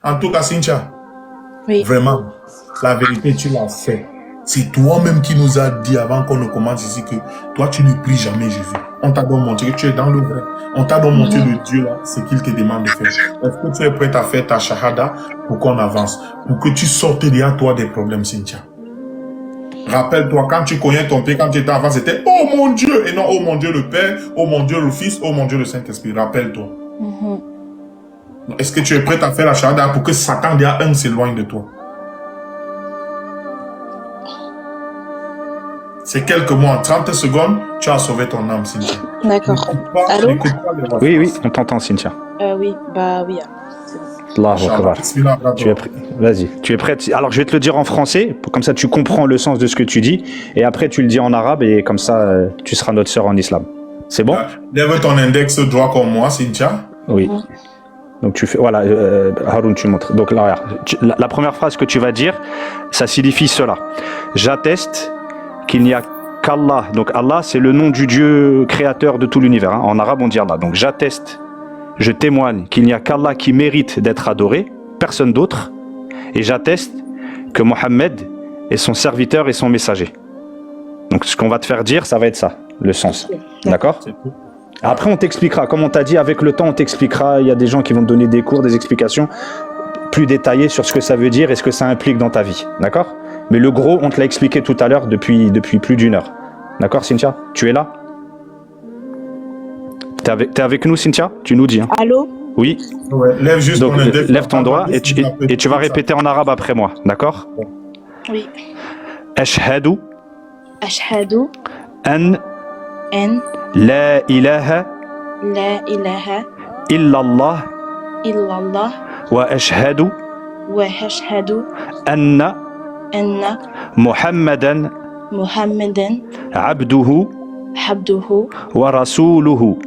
En tout cas, Cynthia, Oui. vraiment, la vérité, tu l'as fait. C'est toi-même qui nous a dit avant qu'on ne commence ici que toi, tu ne pries jamais Jésus. On t'a donc montré que tu es dans le vrai. On t'a donc montré le Dieu là, ce qu'il te demande de faire. Est-ce que tu es prête à faire ta shahada pour qu'on avance, pour que tu sortes derrière toi des problèmes, Cynthia? Rappelle-toi, quand tu connais ton Père, quand tu étais enfant, c'était oh mon Dieu, et non oh mon Dieu le Père, oh mon Dieu le Fils, oh mon Dieu le Saint-Esprit. Rappelle-toi. Est-ce que tu es prête à faire la shahada pour que Satan derrière un s'éloigne de toi? C'est quelques mois, 30 secondes, tu as sauvé ton âme, Cynthia. D'accord. Allô? Oui, oui, on t'entend, Cynthia. Oui, bah oui. Allahu Akbar. Tu es prêt? Vas-y, tu es prête? Alors, je vais te le dire en français, comme ça tu comprends le sens de ce que tu dis, et après tu le dis en arabe, et comme ça tu seras notre sœur en islam. C'est bon? Lève ton index droit comme moi, Cynthia. Oui. Donc tu fais, voilà, Haroun, tu montres. Donc là, regarde, la première phrase que tu vas dire, ça signifie cela. J'atteste qu'il n'y a qu'Allah. Donc Allah, c'est le nom du Dieu créateur de tout l'univers. Hein. En arabe, on dit Allah. Donc j'atteste, je témoigne qu'il n'y a qu'Allah qui mérite d'être adoré, personne d'autre. Et j'atteste que Mohammed est son serviteur et son messager. Donc ce qu'on va te faire dire, ça va être ça, le sens. D'accord ? Après, on t'expliquera. Comme on t'a dit, avec le temps, on t'expliquera. Il y a des gens qui vont te donner des cours, des explications plus détaillées sur ce que ça veut dire et ce que ça implique dans ta vie. D'accord ? Mais le gros, on te l'a expliqué tout à l'heure depuis plus d'1 heure. D'accord, Cynthia? Tu es là? T'es avec nous, Cynthia? Tu nous dis. Hein. Allô? Oui. Ouais, lève juste donc, ton index. lève ton doigt et tu vas répéter en arabe après moi. D'accord? Oui. Ashhadu. Ashhadu. An. La ilaha. La ilaha. Illallah. Illallah. Wa ashhadu. Wa ashhadu. Anna. Anna. Muhammadan. Muhammadan. Abduhu. Abduhu. Wa rasuluhu.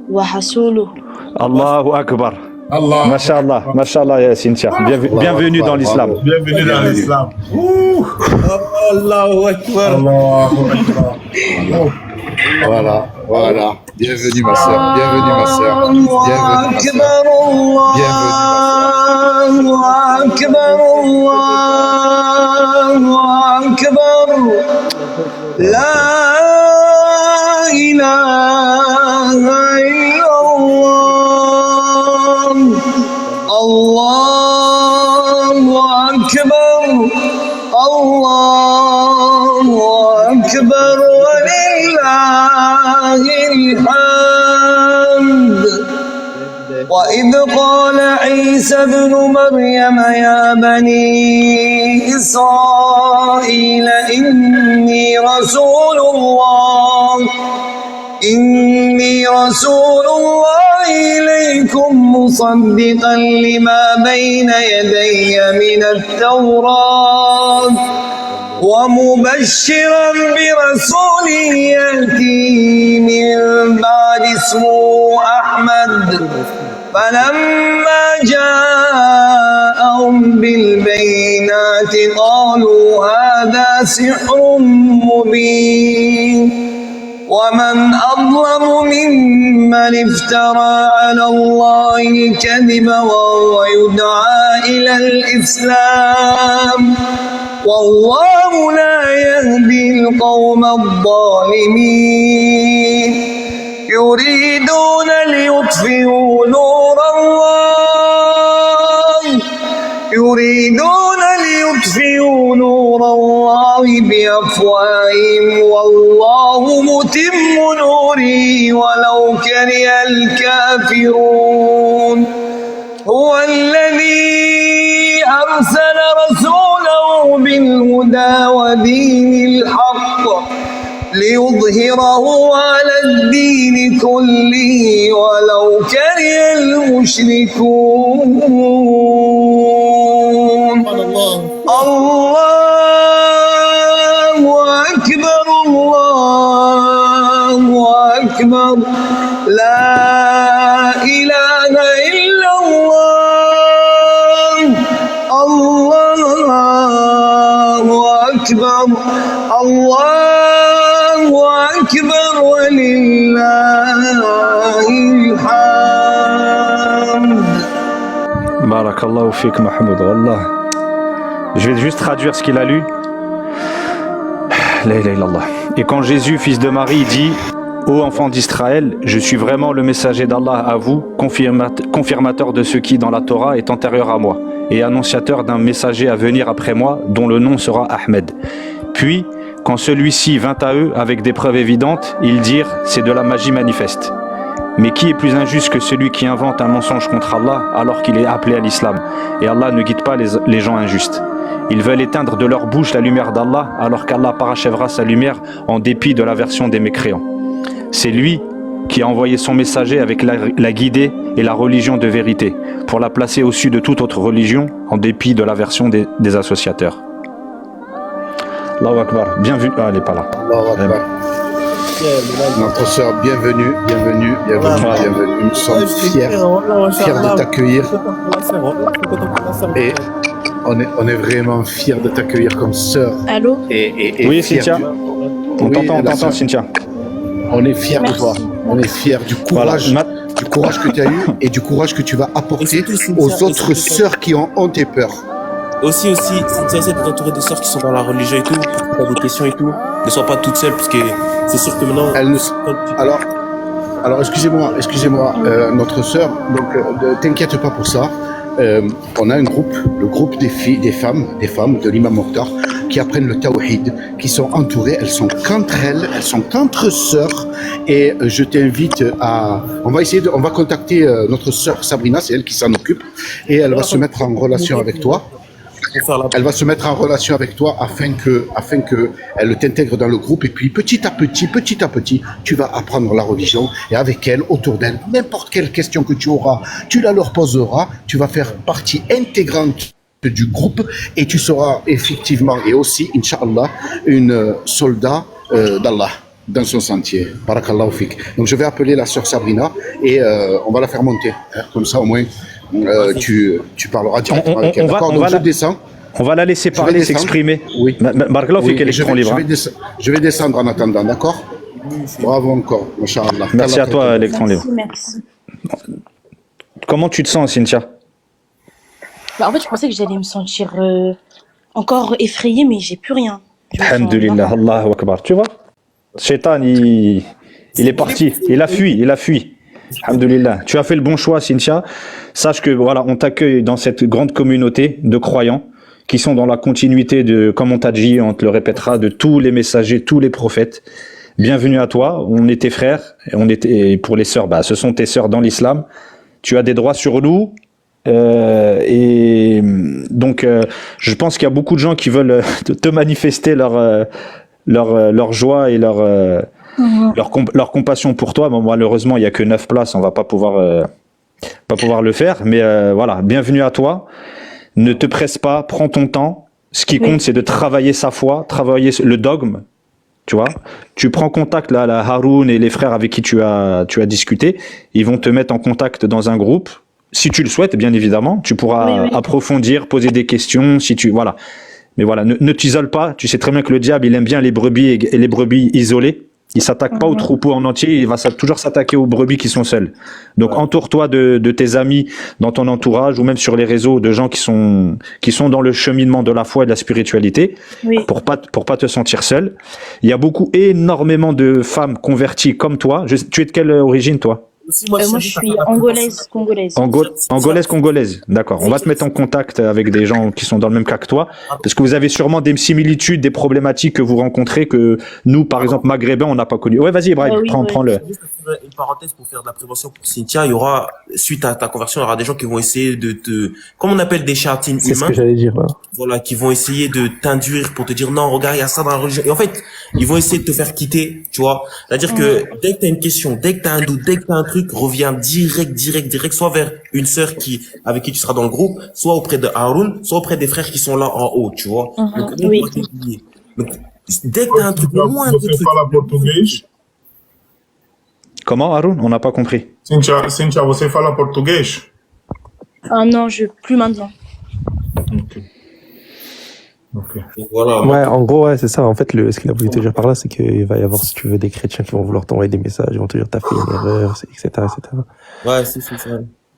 Wa rasuluhu. Allahu Akbar. Allah. Mashallah, Mashallah, Cynthia. Bienvenue dans l'islam. Bienvenue dans l'islam. Allahu Akbar. Allahu Akbar. Voilà, voilà. Bienvenue ma sœur, bienvenue ma sœur. Bienvenue ma sœur. La ilaha illallah. Allahu Akbar. Allahu Akbar. وإذ قال عيسى ابن مريم يا بني إسرائيل إني رسول الله إليكم مصدقا لما بين يدي من التوراة ومبشرا برسول يأتي من بعد اسمه أحمد فلما جاءهم بالبينات قالوا هذا سحر مبين ومن أظلم ممن افترى على الله الكذب وهو يدعى إلى الإسلام والله لا يهدي القوم الظالمين يريدون ليطفئوا نور الله بأفواههم والله متم نوره ولو كره الكافرون هو الذي أرسل رسوله بالهدى ودين الحق ليظهره على الدين كله ولو كره المشركون الله أكبر الله أكبر لا إله إلا الله الله أكبر الله أكبر ولله الحمد. بارك Barakallahu fik Mahmoud, Wallah. Je vais juste traduire ce qu'il a lu. La ilaha illallah. Et quand Jésus, fils de Marie, dit: Ô enfants d'Israël, je suis vraiment le messager d'Allah à vous, confirmateur de ce qui dans la Torah est antérieur à moi, et annonciateur d'un messager à venir après moi, dont le nom sera Ahmed. Puis, quand celui-ci vint à eux avec des preuves évidentes, ils dirent: c'est de la magie manifeste. Mais qui est plus injuste que celui qui invente un mensonge contre Allah alors qu'il est appelé à l'islam? Et Allah ne guide pas les gens injustes. Ils veulent éteindre de leur bouche la lumière d'Allah alors qu'Allah parachèvera sa lumière en dépit de l'aversion des mécréants. C'est lui qui a envoyé son messager avec la guidée et la religion de vérité pour la placer au-dessus de toute autre religion en dépit de l'aversion des associateurs. Allahu Akbar. Bienvenue. Ah, elle n'est pas là. Allahu Akbar. Notre sœur, bienvenue. Nous sommes fiers de t'accueillir. Et on est vraiment fiers de t'accueillir comme sœur. Allô? Et Oui, fiers Cynthia. On t'entend, Cynthia. On est fiers de toi. On est fiers du courage, du courage que tu as eu et du courage que tu vas apporter aux autres sœurs qui ont honte et peur. Aussi, si tu essaies de t'entourer de sœurs qui sont dans la religion et tout, pour que tu as des questions et tout, ne sois pas toute seule, parce que c'est sûr que maintenant... Alors, excusez-moi, notre sœur, donc ne t'inquiète pas pour ça. On a un groupe, le groupe des filles, des femmes de l'imam Mokhtar, qui apprennent le tawhid, qui sont entourées, elles sont qu'entre sœurs, et je t'invite on va contacter notre sœur Sabrina, c'est elle qui s'en occupe, et elle va se mettre en relation avec toi. Elle va se mettre en relation avec toi afin que elle t'intègre dans le groupe, et puis petit à petit, tu vas apprendre la religion, et avec elle, autour d'elle, n'importe quelle question que tu auras, tu la leur poseras, tu vas faire partie intégrante du groupe, et tu seras effectivement, et aussi, Inch'Allah, une soldat d'Allah dans son sentier. Barakallahu fik. Donc je vais appeler la sœur Sabrina, et on va la faire monter, comme ça au moins tu parleras directement avec elle. D'accord, donc je descends. On va la laisser parler, s'exprimer. Oui. Barakallahu fik, électron libre. Je vais descendre en attendant, d'accord? Bravo encore, Masha'Allah. Merci à toi, électron libre. Merci. Comment tu te sens, Cynthia? Bah, en fait, je pensais que j'allais me sentir encore effrayée, mais j'ai plus rien. Alhamdulillah, Allahu Akbar. Tu vois, Shaitan, il est parti, il a fui. Alhamdulillah. Tu as fait le bon choix, Cynthia. Sache que voilà, on t'accueille dans cette grande communauté de croyants qui sont dans la continuité de, comme on t'a dit, on te le répétera, de tous les messagers, tous les prophètes. Bienvenue à toi. On est tes frères, et pour les sœurs, ce sont tes sœurs dans l'islam. Tu as des droits sur nous. Et donc, je pense qu'il y a beaucoup de gens qui veulent te manifester leur joie et leur compassion pour toi. Bon, malheureusement, il n'y a que 9 places, on va pas pouvoir le faire. Mais voilà, bienvenue à toi. Ne te presse pas, prends ton temps. Ce qui compte, c'est de travailler sa foi, travailler le dogme. Tu vois, tu prends contact là, Haroun et les frères avec qui tu as discuté. Ils vont te mettre en contact dans un groupe. Si tu le souhaites, bien évidemment, tu pourras approfondir, poser des questions. Voilà. Mais voilà, ne t'isole pas. Tu sais très bien que le diable, il aime bien les brebis et les brebis isolées. Il s'attaque pas au troupeau en entier. Il va toujours s'attaquer aux brebis qui sont seules. Donc, entoure-toi de tes amis dans ton entourage ou même sur les réseaux de gens qui sont dans le cheminement de la foi et de la spiritualité pour pas te sentir seul. Il y a énormément de femmes converties comme toi. Tu es de quelle origine, toi? Moi, je suis angolaise, congolaise. Congolaise, d'accord. On va te mettre en contact avec des gens qui sont dans le même cas que toi, parce que vous avez sûrement des similitudes, des problématiques que vous rencontrez que nous, par exemple, maghrébins, on n'a pas connu. Ouais, vas-y, Ibrahim, prends-le. Une parenthèse pour faire de la prévention pour Cynthia. Il y aura, suite à ta conversion, il y aura des gens qui vont essayer comme on appelle des charlatans humains. C'est ce que j'allais dire. Ouais. Voilà, qui vont essayer de t'induire pour te dire non, regarde, il y a ça dans la religion. Et en fait, ils vont essayer de te faire quitter, tu vois. C'est-à-dire que dès que t'as une question, dès que t'as un doute, dès que t'as un truc, reviens direct, soit vers une sœur avec qui tu seras dans le groupe, soit auprès de Haroun, soit auprès des frères qui sont là en haut, tu vois. Donc, dès que t'as un truc, au moins un truc. Comment, Haroun? On n'a pas compris. Cynthia, você fala português? Ah non, plus maintenant. Ok. Voilà. Ouais, en gros, c'est ça. En fait, ce qu'il a voulu te dire par là, c'est qu'il va y avoir, si tu veux, des chrétiens qui vont vouloir t'envoyer des messages, ils vont te dire t'as fait une erreur, etc., etc. Ouais, c'est ça.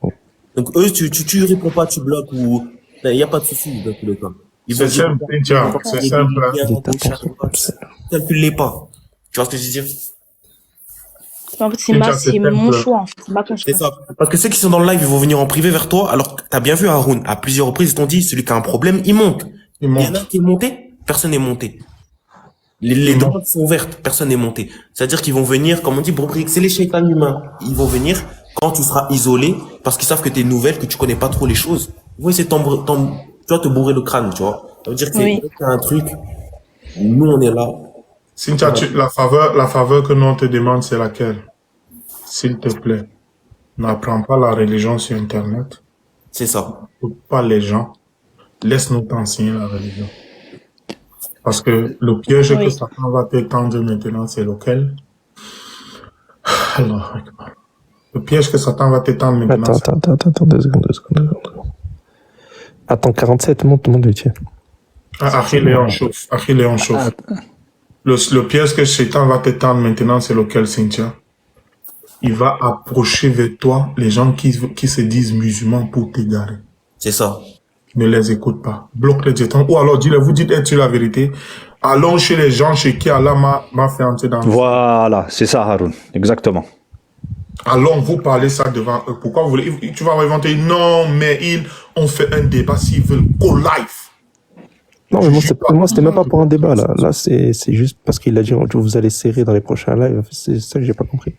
Bon. Donc eux, tu réponds pas, tu bloques ou il n'y a pas de souci dans tous les cas. Ils vont C'est simple, Cynthia, c'est simple. Calcule-les pas. Tu vois ce que je veux dire? En fait, c'est mon choix, en fait. C'est ma conscience. C'est ça. Parce que ceux qui sont dans le live, ils vont venir en privé vers toi, alors que t'as bien vu Haroun, à plusieurs reprises, ils t'ont dit, celui qui a un problème, il monte. Il y en a qui est monté, personne n'est monté. Les droites sont ouvertes, personne n'est monté. C'est-à-dire qu'ils vont venir, comme on dit, c'est les shaitans humains. Ils vont venir quand tu seras isolé, parce qu'ils savent que t'es nouvelle, que tu connais pas trop les choses. Ils vont essayer de te bourrer le crâne, tu vois. Ça veut dire que c'est un truc. Nous, on est là. Cynthia, la faveur que nous on te demande, c'est laquelle? S'il te plaît, n'apprends pas la religion sur Internet. C'est ça. Pas les gens. Laisse-nous t'enseigner la religion. Parce que le piège que Satan va te tendre maintenant, c'est lequel? Alors, le piège que Satan va te tendre maintenant. Attends, 2 secondes. Attends, 47, monte le tien. Achille est en chauffe. Le piège que Satan va te tendre maintenant, c'est lequel, Cynthia? Il va approcher vers toi les gens qui se disent musulmans pour t'égarer. C'est ça. Ne les écoute pas. Bloque les jetons. Ou alors, vous dites, es-tu la vérité? Allons chez les gens chez qui Allah m'a fait entrer dans le... Voilà, c'est ça, Haroun. Exactement. Allons vous parler ça devant eux. Pourquoi vous voulez... Tu vas inventer, non, mais ils ont fait un débat s'ils veulent go live. Non, mais moi, c'était même pas pour un débat, là. Là, c'est juste parce qu'il a dit, vous allez serrer dans les prochains lives. C'est ça que j'ai pas compris.